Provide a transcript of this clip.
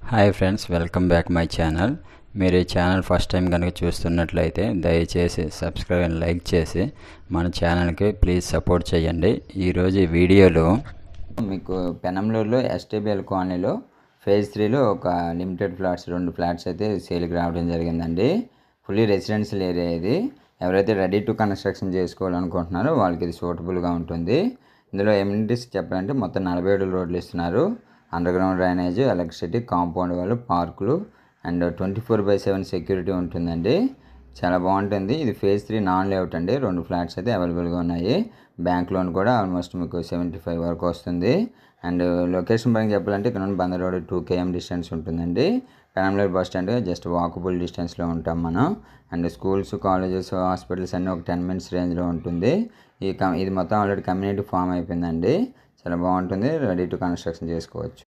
Hi friends, welcome back my channel. మీరు ఈ channel first time కనుక చూస్తున్నట్లయితే దయచేసి సబ్స్క్రైబ్ అండ్ లైక్ చేసి మన ఛానల్కి ప్లీజ్ సపోర్ట్ చేయండి. ఈరోజు ఈ వీడియోలో మీకు పెనంలూరులో ఎస్టీబీఎల్ కాలనీలో ఫేజ్ 3లో ఒక లిమిటెడ్ ఫ్లాట్స్ 2 ఫ్లాట్స్ అయితే సేల్కి రావడం జరిగిందండి. ఫుల్లీ రెసిడెన్షియల్ ఏరియా ఇది. ఎవరైతే రెడీ టు కన్స్ట్రక్షన్ చేసుకోవాలనుకుంటున్నారో వాళ్ళకి ఇది సూటబుల్గా ఉంటుంది. ఇందులో ఎమ్యూనిటీస్ చెప్పాలంటే మొత్తం 47 రోడ్లు ఇస్తున్నారు. అండర్గ్రౌండ్ డ్రైనేజ్, ఎలక్ట్రిసిటీ, కాంపౌండ్ వాళ్ళు, పార్కులు అండ్ 24/7 సెక్యూరిటీ ఉంటుందండి. చాలా బాగుంటుంది. ఇది ఫేజ్ 3 నాన్ లేఅవుట్ అండి. 2 ఫ్లాట్స్ అయితే అవైలబుల్గా ఉన్నాయి. బ్యాంక్ లోన్ కూడా ఆల్మోస్ట్ మీకు 75 వరకు వస్తుంది. అండ్ లొకేషన్ పరంగా చెప్పాలంటే ఇక్కడ నుండి బందర్ రోడ్ 2 km డిస్టెన్స్ ఉంటుందండి. Penamaluru bus stand just walkable డిస్టెన్స్లో ఉంటాం మనం. అండ్ స్కూల్స్, కాలేజెస్, హాస్పిటల్స్ అన్నీ ఒక 10 minutes రేంజ్లో ఉంటుంది. ఇది మొత్తం ఆల్రెడీ కమ్యూనిటీ ఫామ్ అయిపోయిందండి. చాలా బాగుంటుంది. రెడీ టు కన్స్ట్రక్షన్ చేసుకోవచ్చు.